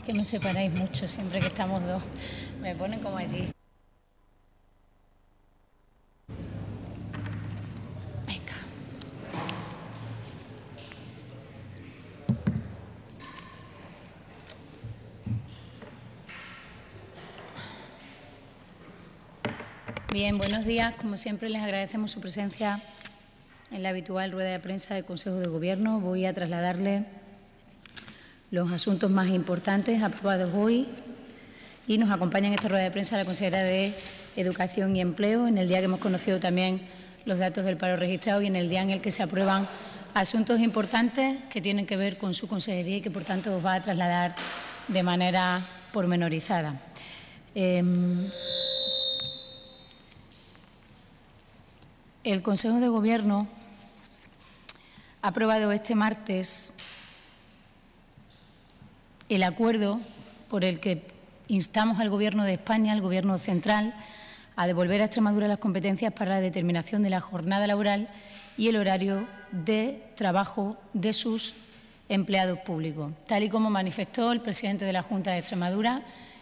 que me separáis mucho siempre que estamos dos. Me ponen como allí. Venga. Bien, buenos días. Como siempre, les agradecemos su presencia en la habitual rueda de prensa del Consejo de Gobierno. Voy a trasladarle los asuntos más importantes aprobados hoy y nos acompaña en esta rueda de prensa la consejera de Educación y Empleo, en el día que hemos conocido también los datos del paro registrado y en el día en el que se aprueban asuntos importantes que tienen que ver con su consejería y que, por tanto, os va a trasladar de manera pormenorizada. El Consejo de Gobierno ha aprobado este martes el acuerdo por el que instamos al Gobierno de España, al Gobierno central, a devolver a Extremadura las competencias para la determinación de la jornada laboral y el horario de trabajo de sus empleados públicos. Tal y como manifestó el presidente de la Junta de Extremadura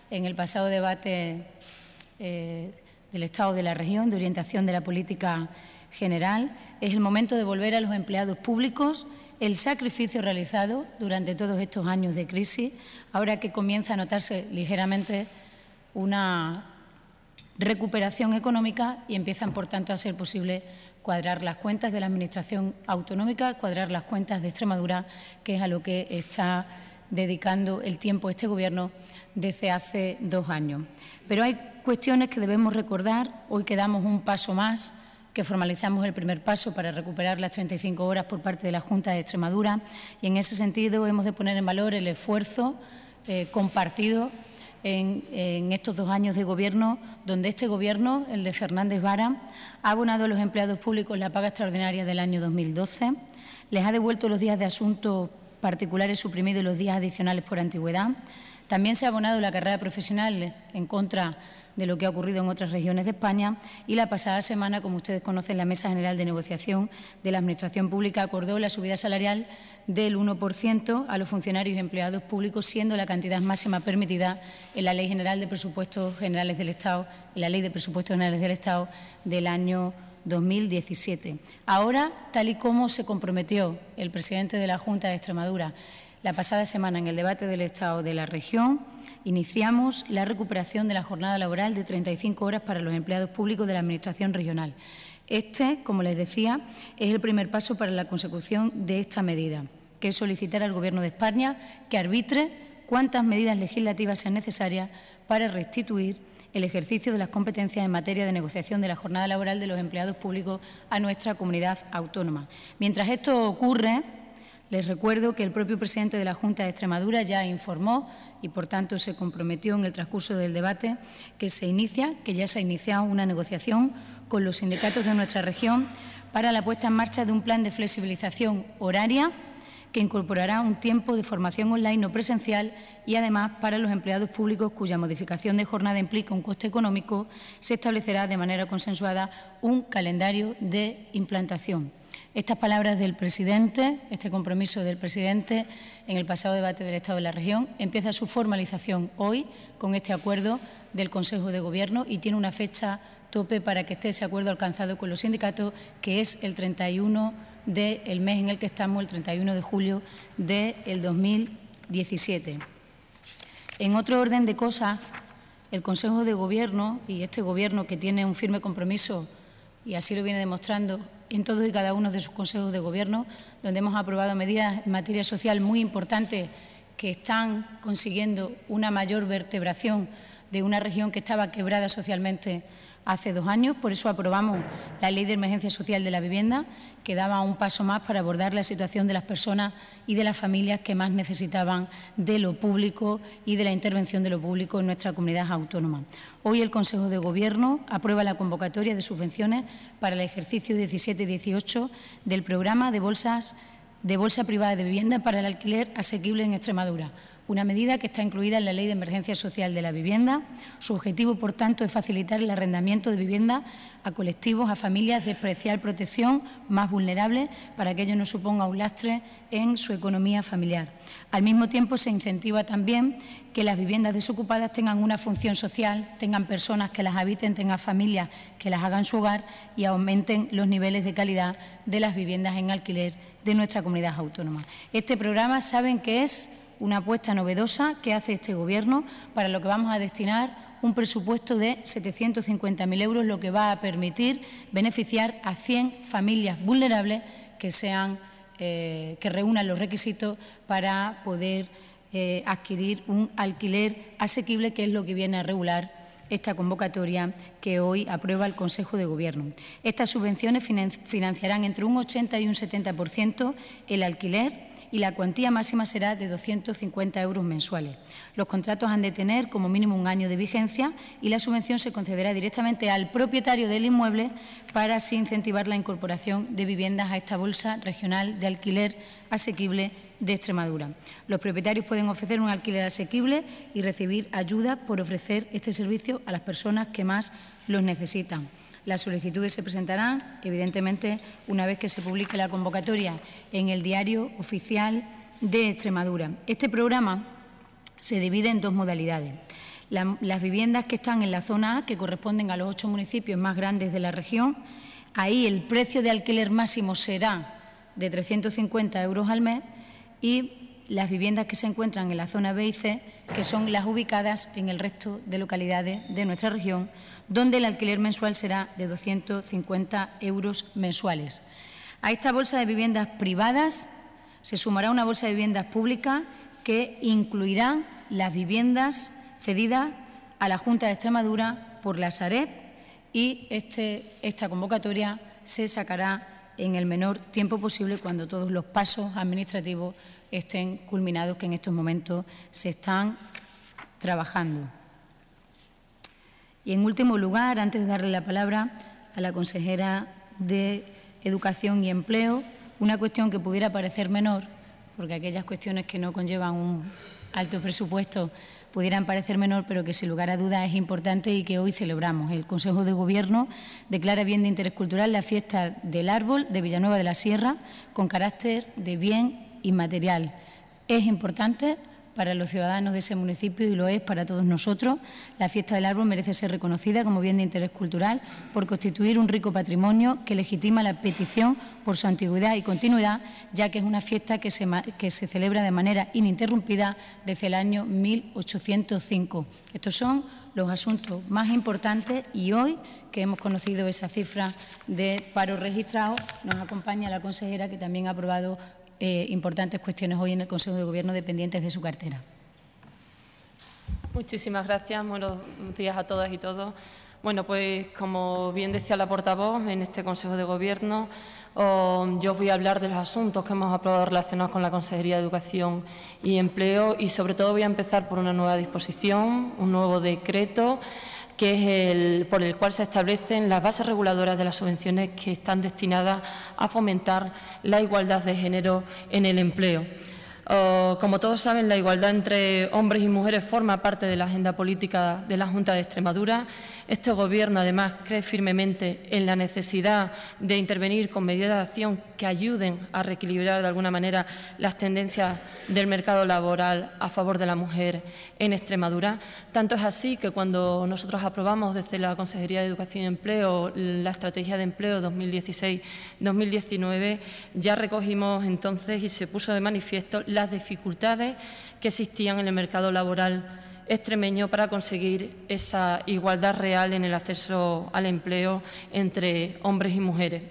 en el pasado debate del Estado de la región, de orientación de la política general, es el momento de devolver a los empleados públicos el sacrificio realizado durante todos estos años de crisis, ahora que comienza a notarse ligeramente una recuperación económica y empiezan, por tanto, a ser posible cuadrar las cuentas de la Administración autonómica, cuadrar las cuentas de Extremadura, que es a lo que está dedicando el tiempo este Gobierno desde hace 2 años. Pero hay cuestiones que debemos recordar. Hoy que damos un paso más, que formalizamos el primer paso para recuperar las 35 horas por parte de la Junta de Extremadura, y en ese sentido hemos de poner en valor el esfuerzo compartido en estos 2 años de Gobierno, donde este Gobierno, el de Fernández Vara, ha abonado a los empleados públicos la paga extraordinaria del año 2012, les ha devuelto los días de asuntos particulares suprimidos y los días adicionales por antigüedad. También se ha abonado la carrera profesional en contra de lo que ha ocurrido en otras regiones de España, y la pasada semana, como ustedes conocen, la Mesa General de Negociación de la Administración Pública acordó la subida salarial del 1% a los funcionarios y empleados públicos, siendo la cantidad máxima permitida en la Ley General de Presupuestos Generales del Estado, en la Ley de Presupuestos Generales del Estado del año 2017. Ahora, tal y como se comprometió el presidente de la Junta de Extremadura la pasada semana en el debate del Estado de la región, iniciamos la recuperación de la jornada laboral de 35 horas para los empleados públicos de la Administración regional. Este, como les decía, es el primer paso para la consecución de esta medida, que es solicitar al Gobierno de España que arbitre cuántas medidas legislativas sean necesarias para restituir el ejercicio de las competencias en materia de negociación de la jornada laboral de los empleados públicos a nuestra comunidad autónoma. Mientras esto ocurre, les recuerdo que el propio presidente de la Junta de Extremadura ya informó y, por tanto, se comprometió en el transcurso del debate que ya se ha iniciado una negociación con los sindicatos de nuestra región para la puesta en marcha de un plan de flexibilización horaria que incorporará un tiempo de formación online no presencial y, además, para los empleados públicos cuya modificación de jornada implica un coste económico, se establecerá de manera consensuada un calendario de implantación. Estas palabras del presidente, este compromiso del presidente en el pasado debate del Estado de la región, empieza su formalización hoy con este acuerdo del Consejo de Gobierno y tiene una fecha tope para que esté ese acuerdo alcanzado con los sindicatos, que es el 31 del mes en el que estamos, el 31 de julio del 2017. En otro orden de cosas, el Consejo de Gobierno y este Gobierno, que tiene un firme compromiso, y así lo viene demostrando en todos y cada uno de sus consejos de Gobierno, donde hemos aprobado medidas en materia social muy importantes que están consiguiendo una mayor vertebración de una región que estaba quebrada socialmente hace 2 años. Por eso aprobamos la Ley de Emergencia Social de la Vivienda, que daba un paso más para abordar la situación de las personas y de las familias que más necesitaban de lo público y de la intervención de lo público en nuestra comunidad autónoma. Hoy el Consejo de Gobierno aprueba la convocatoria de subvenciones para el ejercicio 17-18 del programa de bolsa privada de vivienda para el alquiler asequible en Extremadura. una medida que está incluida en la Ley de Emergencia Social de la Vivienda. Su objetivo, por tanto, es facilitar el arrendamiento de vivienda a colectivos, a familias de especial protección más vulnerables, para que ello no suponga un lastre en su economía familiar. Al mismo tiempo, se incentiva también que las viviendas desocupadas tengan una función social, tengan personas que las habiten, tengan familias que las hagan su hogar y aumenten los niveles de calidad de las viviendas en alquiler de nuestra comunidad autónoma. Este programa saben que es una apuesta novedosa que hace este Gobierno, para lo que vamos a destinar un presupuesto de 750.000 euros, lo que va a permitir beneficiar a 100 familias vulnerables que reúnan los requisitos para poder adquirir un alquiler asequible, que es lo que viene a regular esta convocatoria que hoy aprueba el Consejo de Gobierno. Estas subvenciones financiarán entre un 80 y un 70% el alquiler, y la cuantía máxima será de 250 euros mensuales. Los contratos han de tener como mínimo un año de vigencia y la subvención se concederá directamente al propietario del inmueble para así incentivar la incorporación de viviendas a esta bolsa regional de alquiler asequible de Extremadura. Los propietarios pueden ofrecer un alquiler asequible y recibir ayuda por ofrecer este servicio a las personas que más los necesitan. Las solicitudes se presentarán, evidentemente, una vez que se publique la convocatoria en el Diario Oficial de Extremadura. Este programa se divide en dos modalidades. Las viviendas que están en la zona A, que corresponden a los 8 municipios más grandes de la región, ahí el precio de alquiler máximo será de 350 euros al mes, y las viviendas que se encuentran en la zona B y C, que son las ubicadas en el resto de localidades de nuestra región, donde el alquiler mensual será de 250 euros mensuales. A esta bolsa de viviendas privadas se sumará una bolsa de viviendas públicas que incluirá las viviendas cedidas a la Junta de Extremadura por la Sareb, y esta convocatoria se sacará en el menor tiempo posible, cuando todos los pasos administrativos estén culminados, que en estos momentos se están trabajando. Y, en último lugar, antes de darle la palabra a la consejera de Educación y Empleo, una cuestión que pudiera parecer menor, porque aquellas cuestiones que no conllevan un alto presupuesto pudieran parecer menor, pero que sin lugar a dudas es importante y que hoy celebramos. El Consejo de Gobierno declara bien de interés cultural la fiesta del árbol de Villanueva de la Sierra con carácter de bien inmaterial. Es importante para los ciudadanos de ese municipio y lo es para todos nosotros. La fiesta del árbol merece ser reconocida como bien de interés cultural por constituir un rico patrimonio que legitima la petición por su antigüedad y continuidad, ya que es una fiesta que se celebra de manera ininterrumpida desde el año 1805. Estos son los asuntos más importantes, y hoy, que hemos conocido esa cifra de paro registrado, nos acompaña la consejera, que también ha aprobado importantes cuestiones hoy en el Consejo de Gobierno dependientes de su cartera. Muchísimas gracias. Buenos días a todas y todos. Bueno, pues como bien decía la portavoz, en este Consejo de Gobierno yo os voy a hablar de los asuntos que hemos aprobado relacionados con la Consejería de Educación y Empleo, y sobre todo voy a empezar por una nueva disposición, un nuevo decreto, que es por el cual se establecen las bases reguladoras de las subvenciones que están destinadas a fomentar la igualdad de género en el empleo. Como todos saben, la igualdad entre hombres y mujeres forma parte de la agenda política de la Junta de Extremadura. Este Gobierno, además, cree firmemente en la necesidad de intervenir con medidas de acción que ayuden a reequilibrar de alguna manera las tendencias del mercado laboral a favor de la mujer en Extremadura. Tanto es así que cuando nosotros aprobamos desde la Consejería de Educación y Empleo la Estrategia de Empleo 2016-2019, ya recogimos entonces y se puso de manifiesto las dificultades que existían en el mercado laboral extremeño para conseguir esa igualdad real en el acceso al empleo entre hombres y mujeres.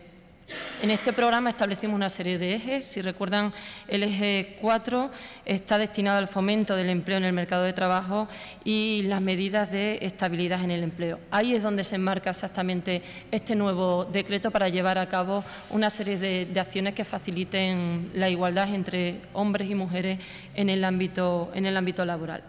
En este programa establecimos una serie de ejes. Si recuerdan, el eje 4 está destinado al fomento del empleo en el mercado de trabajo y las medidas de estabilidad en el empleo. Ahí es donde se enmarca exactamente este nuevo decreto para llevar a cabo una serie de acciones que faciliten la igualdad entre hombres y mujeres en el ámbito laboral.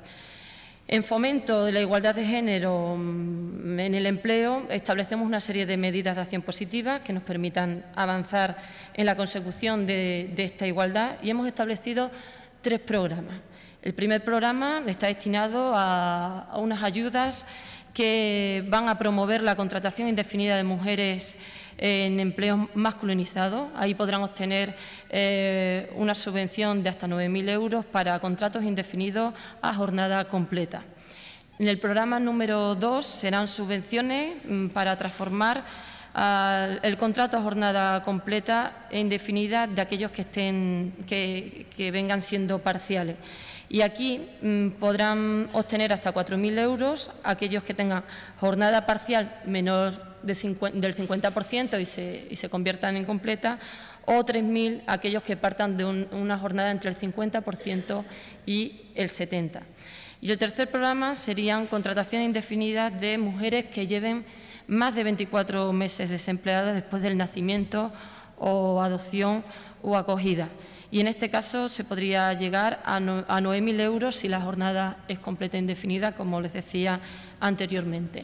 En fomento de la igualdad de género en el empleo, establecemos una serie de medidas de acción positiva que nos permitan avanzar en la consecución de esta igualdad, y hemos establecido 3 programas. El primer programa está destinado a unas ayudas que van a promover la contratación indefinida de mujeres en empleos masculinizados. Ahí podrán obtener una subvención de hasta 9.000 euros para contratos indefinidos a jornada completa. En el programa número 2 serán subvenciones para transformar el contrato a jornada completa e indefinida de aquellos que vengan siendo parciales. Y aquí podrán obtener hasta 4.000 euros aquellos que tengan jornada parcial menor del 50% y se conviertan en completa, o 3.000 aquellos que partan de una jornada entre el 50% y el 70%. Y el tercer programa serían contrataciones indefinidas de mujeres que lleven más de 24 meses desempleadas después del nacimiento o adopción o acogida. Y en este caso se podría llegar a 9.000 euros si la jornada es completa e indefinida, como les decía anteriormente.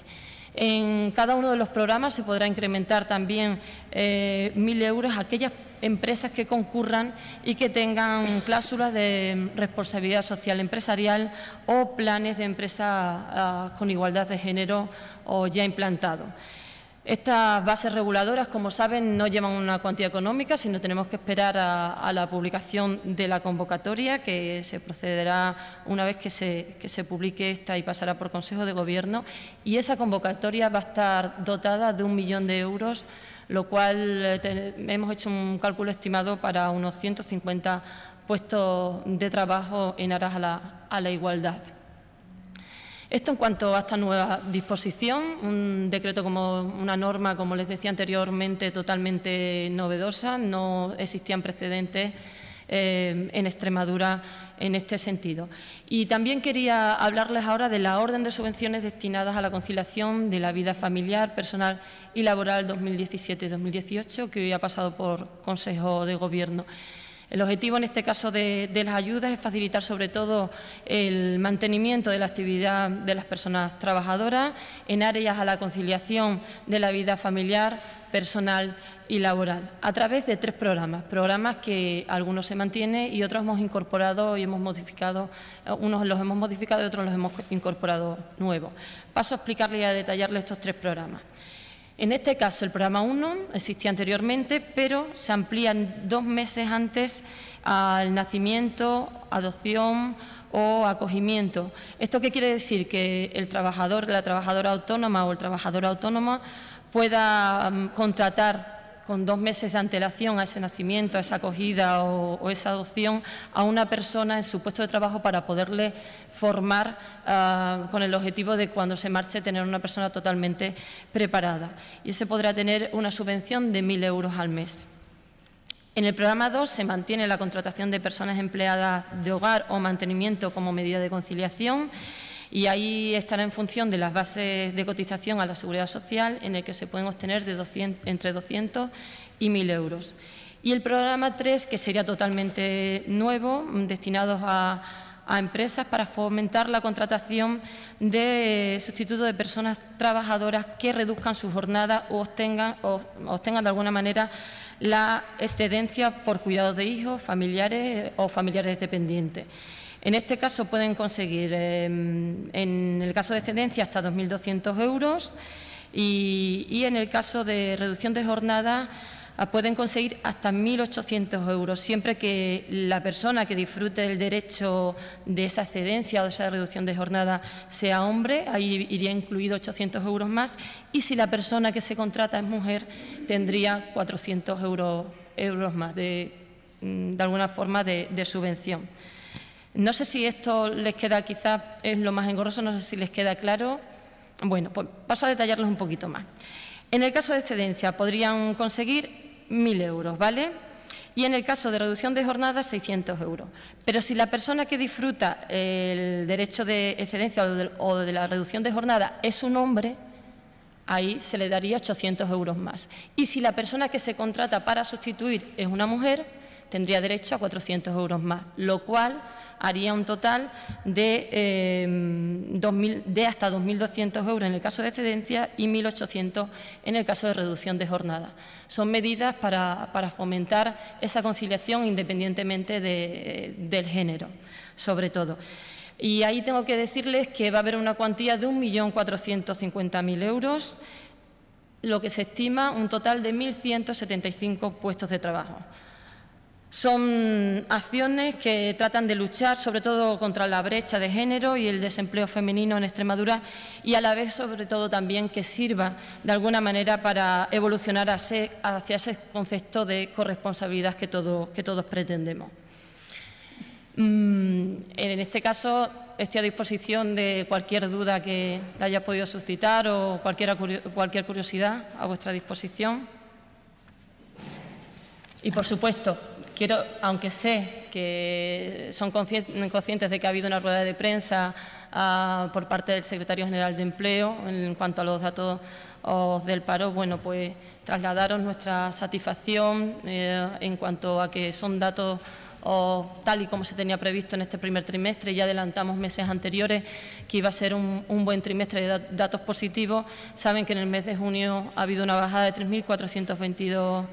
En cada uno de los programas se podrá incrementar también 1.000 euros a aquellas empresas que concurran y que tengan cláusulas de responsabilidad social empresarial o planes de empresa con igualdad de género o ya implantados. Estas bases reguladoras, como saben, no llevan una cuantía económica, sino tenemos que esperar a la publicación de la convocatoria, que se procederá una vez que se publique esta y pasará por Consejo de Gobierno. Y esa convocatoria va a estar dotada de 1 millón de euros, lo cual hemos hecho un cálculo estimado para unos 150 puestos de trabajo en aras a la igualdad. Esto en cuanto a esta nueva disposición, un decreto como una norma, como les decía anteriormente, totalmente novedosa, no existían precedentes en Extremadura en este sentido. Y también quería hablarles ahora de la orden de subvenciones destinadas a la conciliación de la vida familiar, personal y laboral 2017-2018, que hoy ha pasado por Consejo de Gobierno. El objetivo en este caso de las ayudas es facilitar sobre todo el mantenimiento de la actividad de las personas trabajadoras en áreas a la conciliación de la vida familiar, personal y laboral, a través de 3 programas que algunos se mantienen y otros hemos incorporado y hemos modificado, unos los hemos modificado y otros los hemos incorporado nuevos. Paso a explicarles y a detallarles estos 3 programas. En este caso, el programa 1 existía anteriormente, pero se amplía 2 meses antes al nacimiento, adopción o acogimiento. ¿Esto qué quiere decir? Que el trabajador, la trabajadora autónoma o el trabajador autónoma pueda contratar con 2 meses de antelación a ese nacimiento, a esa acogida o esa adopción a una persona en su puesto de trabajo para poderle formar con el objetivo de cuando se marche tener una persona totalmente preparada. Y ese podrá tener una subvención de 1.000 euros al mes. En el programa 2 se mantiene la contratación de personas empleadas de hogar o mantenimiento como medida de conciliación, y ahí estará en función de las bases de cotización a la Seguridad Social, en el que se pueden obtener entre 200 y 1.000 euros. Y el programa 3, que sería totalmente nuevo, destinado a empresas para fomentar la contratación de sustitutos de personas trabajadoras que reduzcan su jornada o obtengan de alguna manera la excedencia por cuidados de hijos, familiares o familiares dependientes. En este caso pueden conseguir, en el caso de excedencia, hasta 2.200 euros y en el caso de reducción de jornada pueden conseguir hasta 1.800 euros, siempre que la persona que disfrute el derecho de esa excedencia o de esa reducción de jornada sea hombre, ahí iría incluido 800 euros más, y si la persona que se contrata es mujer, tendría 400 euros más de alguna forma de subvención. No sé si esto les queda, quizás es lo más engorroso, no sé si les queda claro. Bueno, pues paso a detallarles un poquito más. En el caso de excedencia podrían conseguir 1.000 euros, ¿vale? Y en el caso de reducción de jornada, 600 euros. Pero si la persona que disfruta el derecho de excedencia o de la reducción de jornada es un hombre, ahí se le daría 800 euros más. Y si la persona que se contrata para sustituir es una mujer, tendría derecho a 400 euros más, lo cual haría un total de hasta 2.200 euros en el caso de excedencia y 1.800 en el caso de reducción de jornada. Son medidas para fomentar esa conciliación independientemente del género, sobre todo. Y ahí tengo que decirles que va a haber una cuantía de 1.450.000 euros, lo que se estima un total de 1.175 puestos de trabajo. Son acciones que tratan de luchar sobre todo contra la brecha de género y el desempleo femenino en Extremadura y a la vez sobre todo también que sirva de alguna manera para evolucionar hacia ese concepto de corresponsabilidad que todos pretendemos. En este caso estoy a disposición de cualquier duda que le haya podido suscitar o cualquier curiosidad a vuestra disposición. Y por supuesto, quiero, aunque sé que son conscientes de que ha habido una rueda de prensa por parte del Secretario General de Empleo en cuanto a los datos del paro, bueno, pues trasladaros nuestra satisfacción en cuanto a que son datos tal y como se tenía previsto en este primer trimestre. Ya adelantamos meses anteriores que iba a ser un buen trimestre de datos positivos. Saben que en el mes de junio ha habido una bajada de 3.422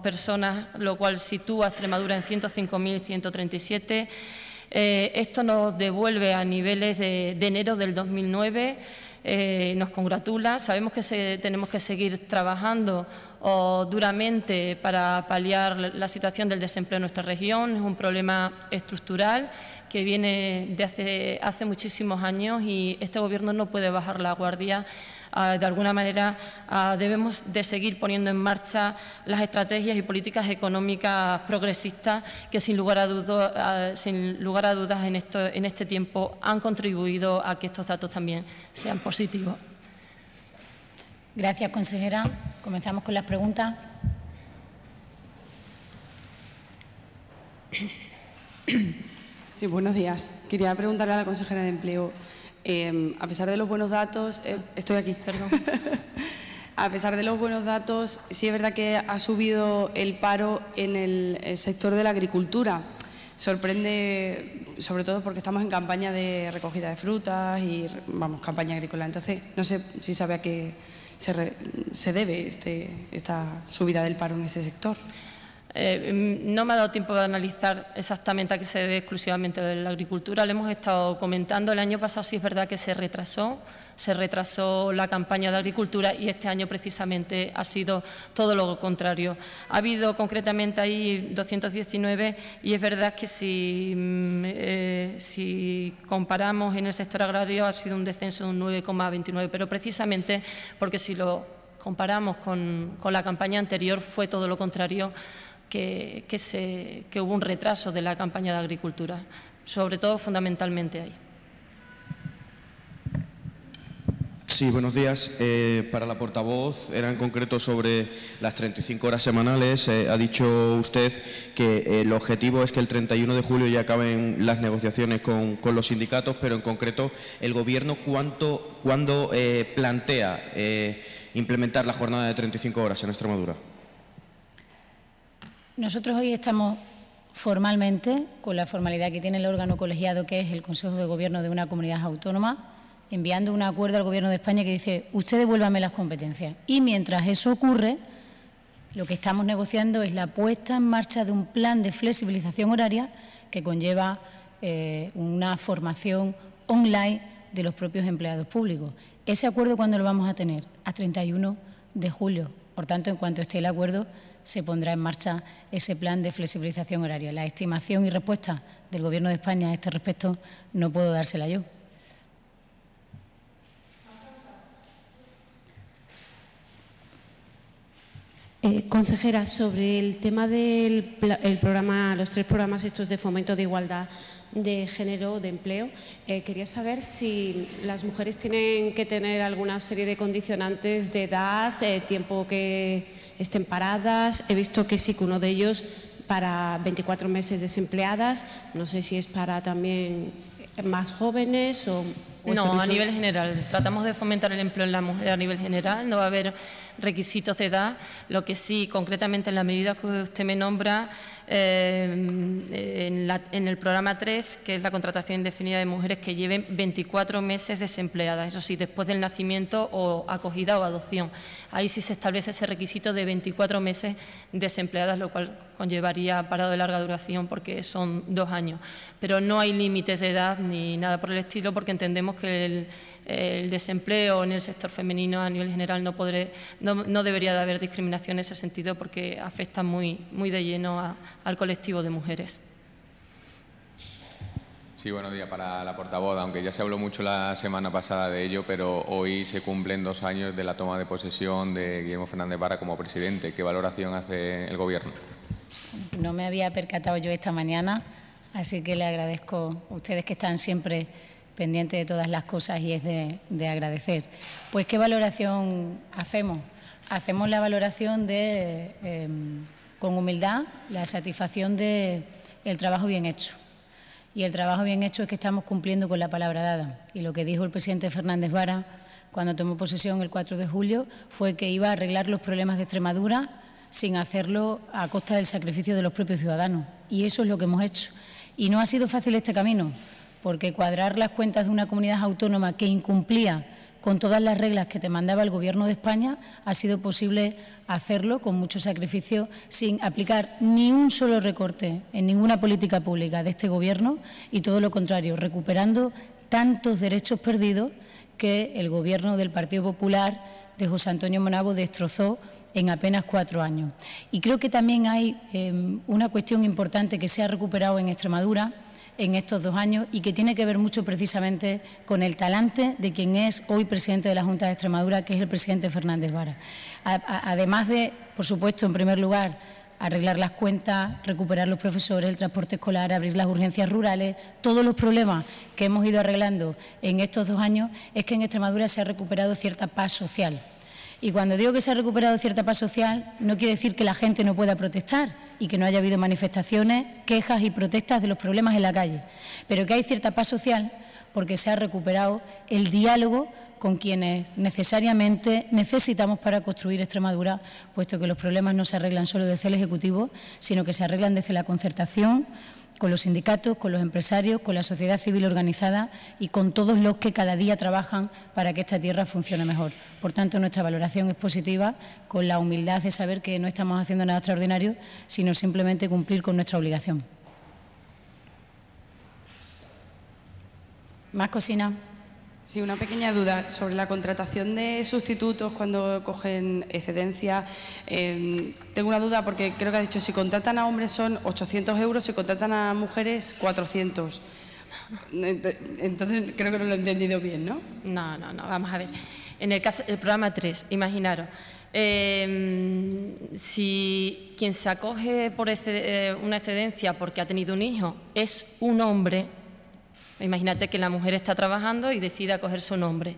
personas, lo cual sitúa a Extremadura en 105.137. Esto nos devuelve a niveles de enero del 2009. Nos congratula. Sabemos que tenemos que seguir trabajando duramente para paliar la situación del desempleo en nuestra región. Es un problema estructural que viene de hace muchísimos años y este Gobierno no puede bajar la guardia. De alguna manera debemos de seguir poniendo en marcha las estrategias y políticas económicas progresistas que sin lugar a dudas en este tiempo han contribuido a que estos datos también sean positivos. Gracias, consejera. Comenzamos con las preguntas. Sí, buenos días. Quería preguntarle a la consejera de Empleo, a pesar de los buenos datos, estoy aquí, perdón. A pesar de los buenos datos, sí es verdad que ha subido el paro en el sector de la agricultura. Sorprende, sobre todo porque estamos en campaña de recogida de frutas y, vamos, campaña agrícola. Entonces, no sé si sabe a qué se debe esta subida del paro en ese sector. No me ha dado tiempo de analizar exactamente a qué se debe exclusivamente de la agricultura. Lo hemos estado comentando. El año pasado sí es verdad que se retrasó la campaña de agricultura y este año precisamente ha sido todo lo contrario. Ha habido concretamente ahí 219 y es verdad que si comparamos en el sector agrario ha sido un descenso de un 9,29, pero precisamente porque si lo comparamos con la campaña anterior fue todo lo contrario, que hubo un retraso de la campaña de agricultura, sobre todo fundamentalmente ahí. Sí, buenos días. Para la portavoz, era en concreto sobre las 35 horas semanales. Ha dicho usted que el objetivo es que el 31 de julio ya acaben las negociaciones con los sindicatos, pero en concreto, ¿el Gobierno cuándo plantea implementar la jornada de 35 horas en Extremadura? Nosotros hoy estamos formalmente, con la formalidad que tiene el órgano colegiado, que es el Consejo de Gobierno de una comunidad autónoma, enviando un acuerdo al Gobierno de España que dice, usted devuélvame las competencias. Y mientras eso ocurre, lo que estamos negociando es la puesta en marcha de un plan de flexibilización horaria que conlleva una formación online de los propios empleados públicos. ¿Ese acuerdo cuándo lo vamos a tener? A 31 de julio. Por tanto, en cuanto esté el acuerdo, se pondrá en marcha ese plan de flexibilización horaria. La estimación y respuesta del Gobierno de España a este respecto no puedo dársela yo. Consejera, sobre el tema del programa, los 3 programas estos de fomento de igualdad de género, de empleo, quería saber si las mujeres tienen que tener alguna serie de condicionantes de edad, tiempo que estén paradas. He visto que sí, que uno de ellos para 24 meses desempleadas. No sé si es para también más jóvenes o No, a nivel general. Tratamos de fomentar el empleo en la mujer a nivel general. No va a haber requisitos de edad. Lo que sí, concretamente en la medida que usted me nombra, en el programa 3, que es la contratación indefinida de mujeres que lleven 24 meses desempleadas, eso sí, después del nacimiento o acogida o adopción. Ahí sí se establece ese requisito de 24 meses desempleadas, lo cual conllevaría parado de larga duración porque son 2 años. Pero no hay límites de edad ni nada por el estilo, porque entendemos que el desempleo en el sector femenino a nivel general no debería de haber discriminación en ese sentido, porque afecta muy de lleno al colectivo de mujeres. Sí, buenos días. Para la portavoz, aunque ya se habló mucho la semana pasada de ello, pero hoy se cumplen 2 años de la toma de posesión de Guillermo Fernández Vara como presidente. ¿Qué valoración hace el Gobierno? No me había percatado yo esta mañana, así que le agradezco a ustedes que están siempre pendientes de todas las cosas y es de agradecer. Pues, ¿qué valoración hacemos? Hacemos la valoración de, con humildad, la satisfacción del trabajo bien hecho. Y el trabajo bien hecho es que estamos cumpliendo con la palabra dada. Y lo que dijo el presidente Fernández Vara cuando tomó posesión el 4 de julio fue que iba a arreglar los problemas de Extremadura sin hacerlo a costa del sacrificio de los propios ciudadanos. Y eso es lo que hemos hecho. Y no ha sido fácil este camino, porque cuadrar las cuentas de una comunidad autónoma que incumplía con todas las reglas que te mandaba el Gobierno de España, ha sido posible hacerlo con mucho sacrificio, sin aplicar ni un solo recorte en ninguna política pública de este Gobierno y todo lo contrario, recuperando tantos derechos perdidos que el Gobierno del Partido Popular de José Antonio Monago destrozó en apenas 4 años. Y creo que también hay una cuestión importante que se ha recuperado en Extremadura en estos 2 años y que tiene que ver mucho precisamente con el talante de quien es hoy presidente de la Junta de Extremadura, que es el presidente Fernández Vara. Además de, por supuesto, en primer lugar, arreglar las cuentas, recuperar los profesores, el transporte escolar, abrir las urgencias rurales, todos los problemas que hemos ido arreglando en estos 2 años, es que en Extremadura se ha recuperado cierta paz social. Y cuando digo que se ha recuperado cierta paz social, no quiere decir que la gente no pueda protestar y que no haya habido manifestaciones, quejas y protestas de los problemas en la calle, pero que hay cierta paz social porque se ha recuperado el diálogo con quienes necesariamente necesitamos para construir Extremadura, puesto que los problemas no se arreglan solo desde el Ejecutivo, sino que se arreglan desde la concertación, con los sindicatos, con los empresarios, con la sociedad civil organizada y con todos los que cada día trabajan para que esta tierra funcione mejor. Por tanto, nuestra valoración es positiva, con la humildad de saber que no estamos haciendo nada extraordinario, sino simplemente cumplir con nuestra obligación. ¿Más cocina? Sí, una pequeña duda sobre la contratación de sustitutos cuando cogen excedencia. Tengo una duda porque creo que ha dicho si contratan a hombres son 800 euros, si contratan a mujeres 400. Entonces creo que no lo he entendido bien, ¿no? No, vamos a ver. En el caso del programa 3, imaginaros, si quien se acoge por una excedencia porque ha tenido un hijo es un hombre, imagínate que la mujer está trabajando y decide acogerse un hombre,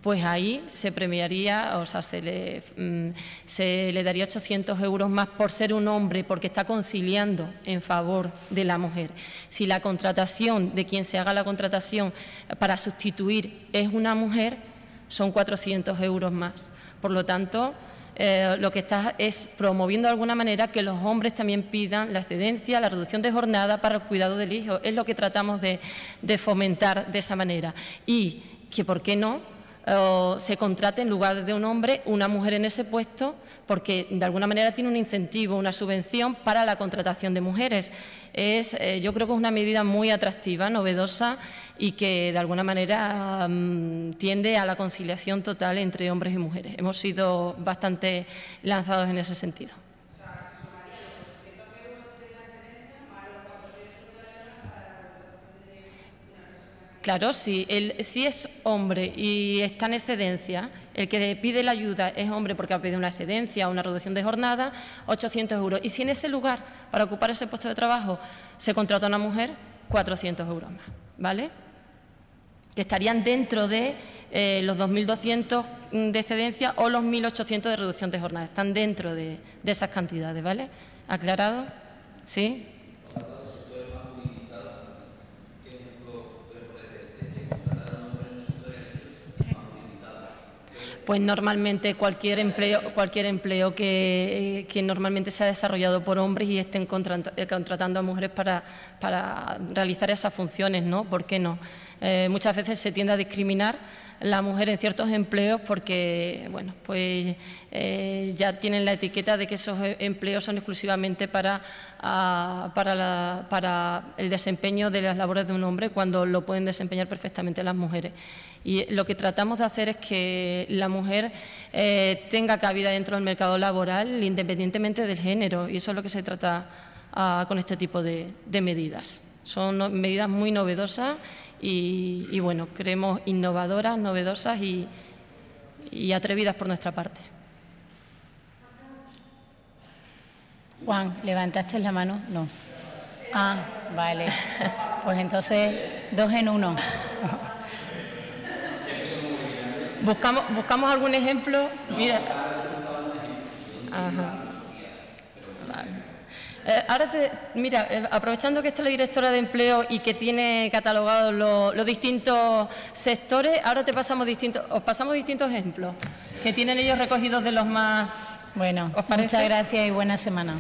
pues ahí se premiaría, o sea, se le daría 800 euros más por ser un hombre, porque está conciliando en favor de la mujer. Si la contratación de quien se haga la contratación para sustituir es una mujer, son 400 euros más. Por lo tanto, lo que está es promoviendo de alguna manera que los hombres también pidan la excedencia, la reducción de jornada para el cuidado del hijo. Es lo que tratamos de fomentar de esa manera. Y que, ¿por qué no?, se contrate en lugar de un hombre una mujer en ese puesto, porque de alguna manera tiene un incentivo, una subvención para la contratación de mujeres. Yo creo que es una medida muy atractiva, novedosa y que de alguna manera tiende a la conciliación total entre hombres y mujeres. Hemos sido bastante lanzados en ese sentido. Claro, si es hombre y está en excedencia, el que pide la ayuda es hombre porque ha pedido una excedencia o una reducción de jornada, 800 euros. Y si en ese lugar, para ocupar ese puesto de trabajo, se contrata a una mujer, 400 euros más, ¿vale? Que estarían dentro de los 2.200 de excedencia o los 1.800 de reducción de jornada. Están dentro de esas cantidades, ¿vale? ¿Aclarado? ¿Sí? pues normalmente cualquier empleo que normalmente se ha desarrollado por hombres y estén contratando a mujeres para realizar esas funciones, ¿no? ¿Por qué no? Muchas veces se tiende a discriminar la mujer en ciertos empleos porque, bueno, pues ya tienen la etiqueta de que esos empleos son exclusivamente para el desempeño de las labores de un hombre, cuando lo pueden desempeñar perfectamente las mujeres. Y lo que tratamos de hacer es que la mujer tenga cabida dentro del mercado laboral independientemente del género, y eso es lo que se trata con este tipo de medidas. Son medidas muy novedosas y bueno, creemos innovadoras, novedosas y atrevidas por nuestra parte. Juan, ¿levantaste la mano? No. Ah, vale. Pues entonces, 2 en 1. ¿Buscamos algún ejemplo? Mira. Ajá. Vale. Mira, aprovechando que está la directora de empleo y que tiene catalogados los distintos sectores, ahora os pasamos distintos ejemplos que tienen ellos recogidos de los más... Bueno, muchas gracias y buena semana.